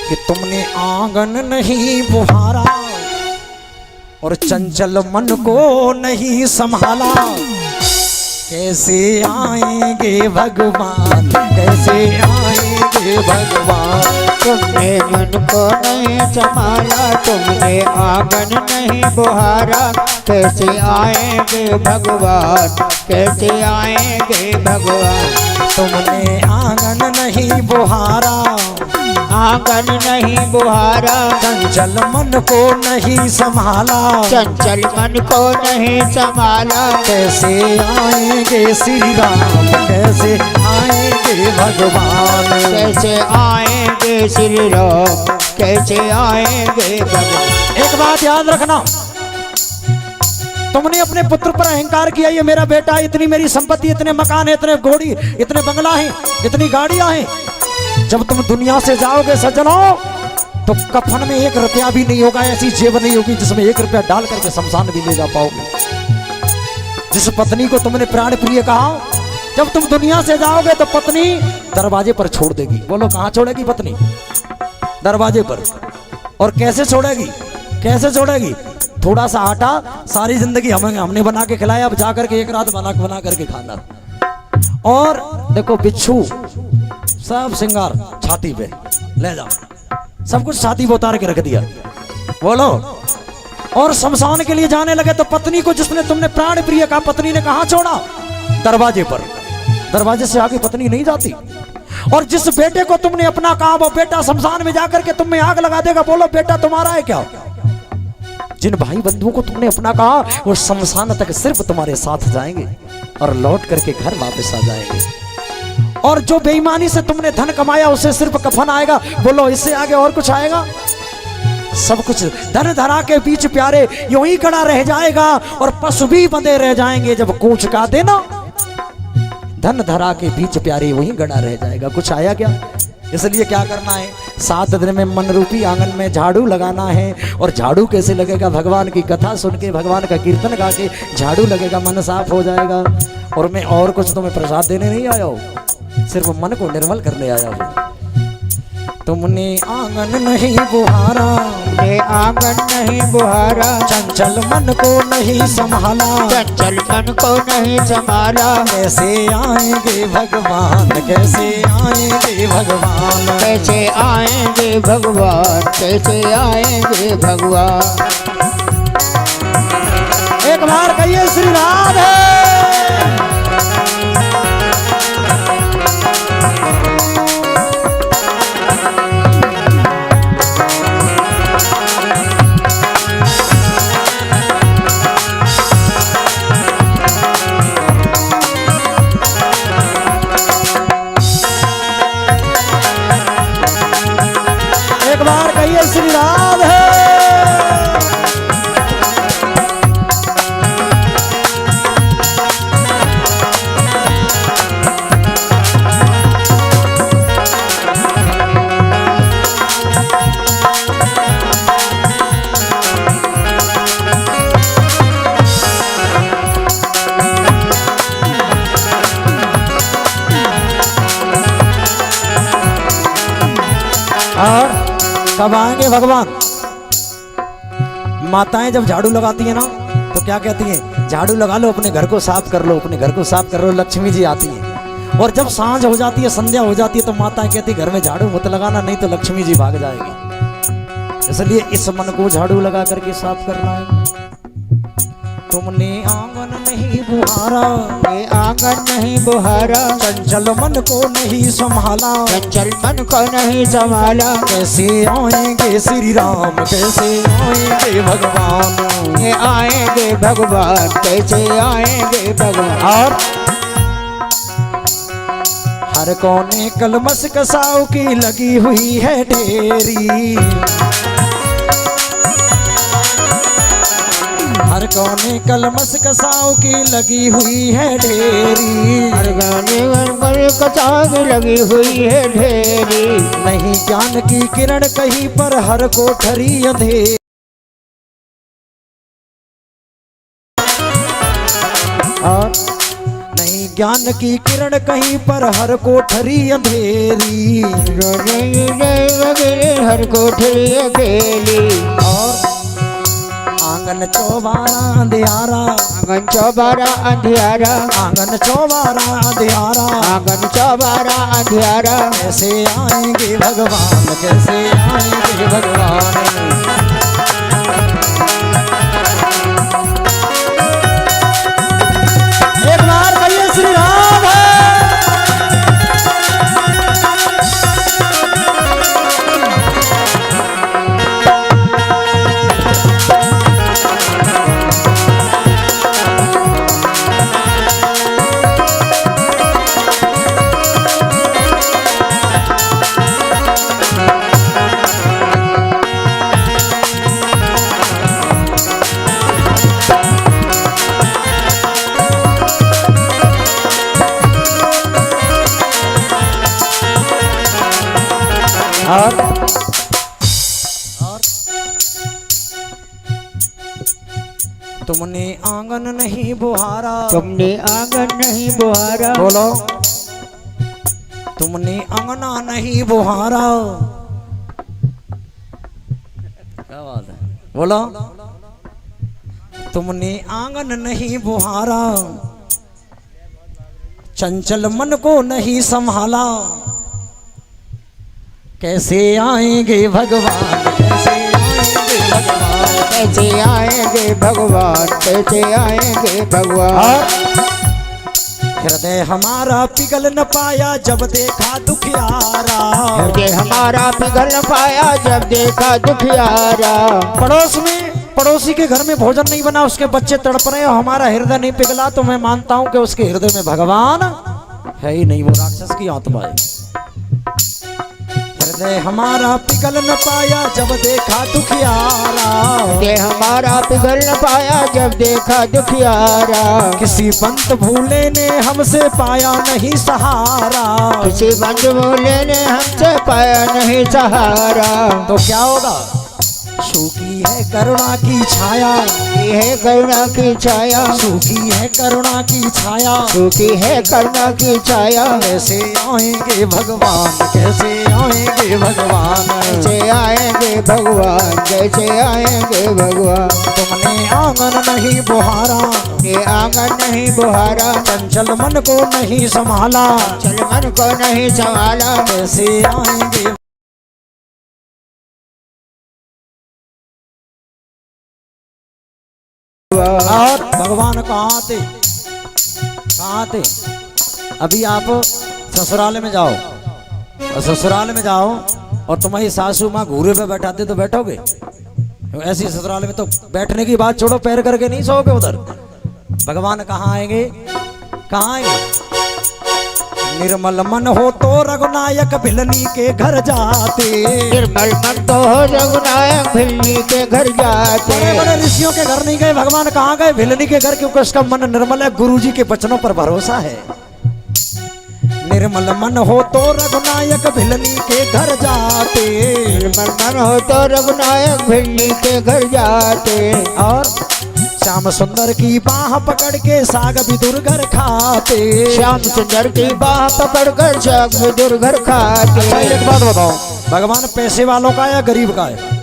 कि तुमने आंगन नहीं बुहारा और चंचल मन को नहीं संभाला। कैसे आएंगे भगवान, कैसे आएंगे भगवान। तुमने मन को नहीं संभाला, तुमने आंगन नहीं बुहारा। कैसे आएंगे भगवान, कैसे आएंगे भगवान। तुमने आंगन नहीं बुहारा, आंगन नहीं बुहारा। चंचल मन को नहीं संभाला, चंचल मन को नहीं संभाला। कैसे आएंगे श्री राम, कैसे आएंगे भगवान। कैसे आएंगे श्री राम, कैसे आएंगे भगवान। एक बात याद रखना, तुमने अपने पुत्र पर अहंकार किया, ये मेरा बेटा, इतनी मेरी संपत्ति, इतने मकान है, इतने घोड़ी, इतने बंगला हैं, इतनी गाड़ियां हैं। जब तुम दुनिया से जाओगे सज्जनों, तो कफन में 1 रुपया भी नहीं होगा, ऐसी जेब नहीं होगी जिसमें 1 रुपया डाल करके शमशान भी ले जा पाओगे। जिस पत्नी को तुमने प्राण प्रिय कहा, जब तुम दुनिया से जाओगे तो पत्नी दरवाजे पर छोड़ देगी। बोलो कहां छोड़ेगी पत्नी? दरवाजे पर। और कैसे छोड़ेगी, कैसे छोड़ेगी? थोड़ा सा आटा सारी जिंदगी हमने बना के खिलाया, अब जाकर के एक रात बना करके खाना। और देखो बिच्छू सब सिंगार छाती पे ले जाओ, सब कुछ छाती पे उतार के रख दिया। बोलो, और शमशान के लिए जाने लगे तो पत्नी को जिसने तुमने प्राण प्रिय कहा, पत्नी ने कहां छोड़ा? दरवाजे पर। दरवाजे से आगे पत्नी नहीं जाती। और जिस बेटे को तुमने अपना कहा, वो बेटा शमशान में जाकर के तुम में आग लगा देगा। बोलो बेटा तुम्हारा है क्या? जिन भाई बंधुओं को तुमने अपना कहा, वो शमशान तक सिर्फ तुम्हारे साथ जाएंगे और लौट करके घर वापस आ जाएंगे। और जो बेईमानी से तुमने धन कमाया, उसे सिर्फ कफन आएगा। बोलो इससे आगे और कुछ आएगा? सब कुछ धन धरा के बीच प्यारे यूं ही खड़ा रह जाएगा, और पशु भी बंधे रह जाएंगे जब कूच का देना। धन धरा के बीच प्यारे वही गड़ा रह जाएगा, कुछ आया क्या? इसलिए क्या करना है? 7 दिन में मन रूपी आंगन में झाड़ू लगाना है। और झाड़ू कैसे लगेगा? भगवान की कथा सुन के, भगवान का कीर्तन गा के झाड़ू लगेगा, मन साफ हो जाएगा। और मैं और कुछ तुम्हें प्रसाद देने नहीं आया हूँ, सिर्फ मन को निर्मल करने आया हूँ। तुमने आंगन नहीं बुहारा, तुमने आंगन नहीं बुहारा। चंचल मन को नहीं संभाला, चंचल मन को नहीं संभाला। कैसे आएंगे भगवान, कैसे आएंगे भगवान। कैसे आएंगे भगवान, कैसे आएंगे भगवान। एक बार कहिए श्री राधे। एक बार कहिए श्री राधे। और कब आएंगे भगवान? माताएं जब झाड़ू लगाती है ना, तो क्या कहती हैं? झाड़ू लगा लो, अपने घर को साफ कर लो, अपने घर को साफ कर लो, लक्ष्मी जी आती हैं। और जब सांझ हो जाती है, संध्या हो जाती है, तो माताएं कहती है घर में झाड़ू मत लगाना, नहीं तो लक्ष्मी जी भाग जाएगी। इसलिए इस मन को झाड़ू लगा करके साफ करना है। तुमने आंगन नहीं बुहारा, ये आंगन नहीं बुहारा। चंचल मन को नहीं संभाला, चंचल मन को नहीं संभाला। कैसे आएंगे श्री राम, कैसे आएंगे भगवान। ये आएंगे भगवान, कैसे आएंगे भगवान। और हर कोने कलमस कसाऊ की लगी हुई है ढेरी, हर कोने कलमस कसाऊ की लगी हुई है ढेरी। हर गाने पर कसाऊ लगी हुई है ढेरी। नहीं ज्ञान की किरण कहीं पर, हर कोठरी अंधेरी। और नहीं ज्ञान की किरण कहीं पर, हर कोठरी अंधेरी। हर कोठरी अकेली। और आंगन चौबारा अंधियारा, आंगन चौबारा अंधियारा, आंगन चौबारा अंधियारा, आंगन चौबारा अंधियारा। कैसे आएंगे भगवान, कैसे आएंगे भगवान। एक बार कहिए श्री राम है। और तुमने आंगन नहीं बुहारा, तुमने आंगन नहीं बुहारा। बोलो तुमने अंगना नहीं बुहारा। क्या बात है, बोलो तुमने आंगन नहीं बुहारा, चंचल मन को नहीं संभाला। कैसे आएंगे भगवान, कैसे आएंगे भगवान। कैसे आएंगे भगवान, कैसे आएंगे भगवान। हृदय हमारा पिघल न पाया जब देखा दुखियारा। हृदय हमारा पिघल न पाया जब देखा दुखियारा। पड़ोसी के घर में भोजन नहीं बना, उसके बच्चे तड़प रहे और हमारा हृदय नहीं पिघला, तो मैं मानता हूं कि उसके हृदय में भगवान है ही नहीं, वो राक्षस की आत्मा है। हृदय हमारा पिघल न पाया जब देखा दुखियारा। हृदय हमारा पिघल न पाया जब देखा दुखियारा। किसी पंत भूले ने हमसे पाया नहीं सहारा। किसी पंत भूले ने हमसे पाया नहीं सहारा। तो क्या होगा, सूखी है करुणा की छाया, ये है करुणा की छाया। सूखी है करुणा की छाया, सूखी है करुणा की छाया। कैसे आएंगे भगवान, कैसे आएंगे भगवान। कैसे आएंगे भगवान, कैसे आएंगे भगवान। तुमने आंगन नहीं बुहारा, ये आंगन नहीं बुहारा। चंचल मन को नहीं संभाला। चल मन को नहीं संभाला। कैसे आएंगे। और भगवान कहाँ थे, कहाँ थे। अभी आप ससुराल में जाओ, और ससुराल में जाओ और तुम्हारी सासू माँ घूरे पे बैठाते तो बैठोगे। ऐसी ससुराल में तो बैठने की बात छोड़ो, पैर करके नहीं सोओगे उधर। भगवान कहाँ आएंगे, कहाँ आएंगे। निर्मल मन हो तो रघुनायक भिलनी के घर जाते। निर्मल मन तो हो रघुनायक भिलनी के घर जाते। बड़े बड़े ऋषियों के घर नहीं गए, भगवान कहाँ गए, भिलनी के घर, क्योंकि उसका मन निर्मल है, गुरुजी के वचनों पर भरोसा है। निर्मल मन हो तो रघुनायक भिलनी के घर जाते। निर्मल मन हो तो रघुनायक भिलनी के घर जाते। और श्याम सुंदर की बाह पकड़ के साग विदुर घर खाते। श्याम सुंदर की बाह पकड़ कर साग विदुर घर खाते। अच्छा एक बात बताओ, भगवान पैसे वालों का या गरीब का है।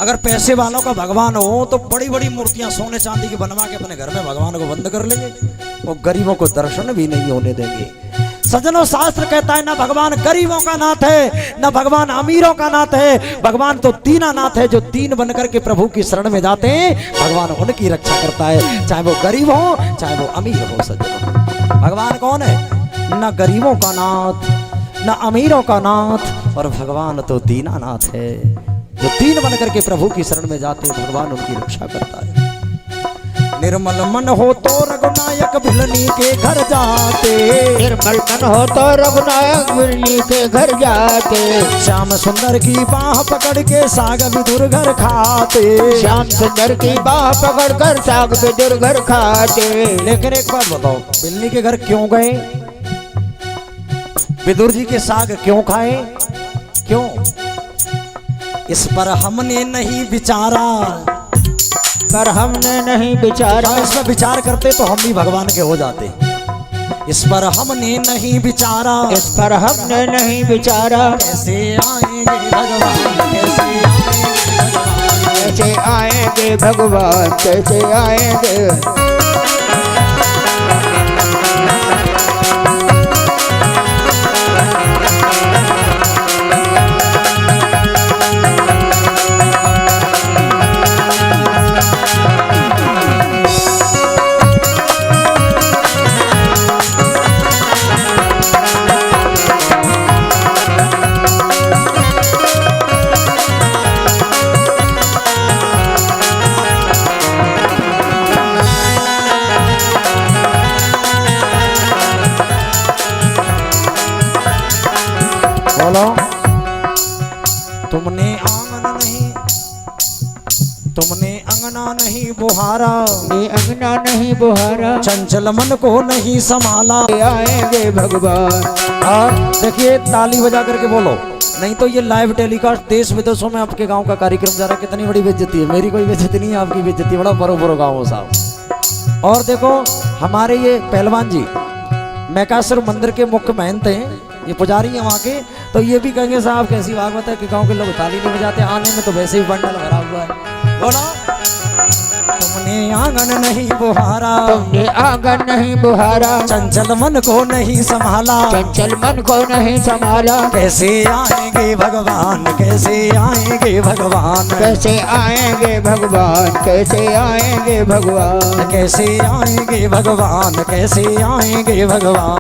अगर पैसे वालों का भगवान हो तो बड़ी बड़ी मूर्तियां सोने चांदी की बनवा के अपने घर में भगवान को बंद कर लेंगे, वो गरीबों को दर्शन भी नहीं होने देंगे। सज्जनों, शास्त्र कहता है ना भगवान गरीबों का नाथ है, ना भगवान अमीरों का नाथ है। भगवान तो दीनानाथ है, जो दीन बनकर के प्रभु की शरण में जाते हैं, भगवान उनकी रक्षा करता है, चाहे वो गरीब हो चाहे वो अमीर हो। सज्जनों, भगवान कौन है, ना गरीबों का नाथ ना अमीरों का नाथ, और भगवान तो दीनानाथ है, जो दीन बनकर के प्रभु की शरण में जाते हैं, भगवान उनकी रक्षा करता है। निर्मल मन हो तो रघुनायक भिलनी के घर जाते। निर्मल मन हो तो रघुनायक भिलनी के घर जाते। श्याम सुंदर की बाह पकड़ के साग विदुर घर खाते। श्याम सुंदर की बाह पकड़ कर साग विदुर घर खाते। लेकिन एक बात बताओ, भिलनी के घर क्यों गए, विदुर जी के साग क्यों खाए, क्यों? इस पर हमने नहीं विचारा, पर हमने नहीं विचारा। इस पर विचार करते तो हम भी भगवान के हो जाते। इस पर हमने नहीं विचारा, इस पर हमने नहीं विचारा। कैसे आए आएंगे भगवान, कैसे आएंगे भगवान। कैसे आएंगे भगवान, कैसे आएंगे। बोलो, तुमने आंगन नहीं, तुमने अंगना नहीं बुहारा, ये अंगना नहीं बुहारा, चंचल मन को नहीं संभाला। आएंगे भगवान। और देखिए ताली बजा करके बोलो, नहीं तो ये लाइव टेलीकास्ट देश विदेशों में आपके गांव का कार्यक्रम जा रहा है। कितनी बड़ी बेइज्जती है, मेरी कोई बेइज्जती नहीं है, आपकी बेइज्जती। बड़ा बरो गाँव हो साहब। और देखो हमारे ये पहलवान जी मैकासुर मंदिर के मुख्य महंत हैं, ये पुजारी है वहाँ के, तो ये भी कहेंगे साहब कैसी भागवत है कि गांव के लोग ताली नहीं बजाते, आने में तो वैसे ही बंडल भरा हुआ है। बोलो, तुमने आंगन नहीं बुहारा, तुमने आंगन नहीं बुहारा, चंचल मन को नहीं संभाला, चंचल मन को नहीं संभाला। कैसे आएंगे भगवान, कैसे आएंगे भगवान, कैसे आएंगे भगवान, कैसे आएंगे भगवान। कैसे आएंगे भगवान, कैसे आएंगे भगवान।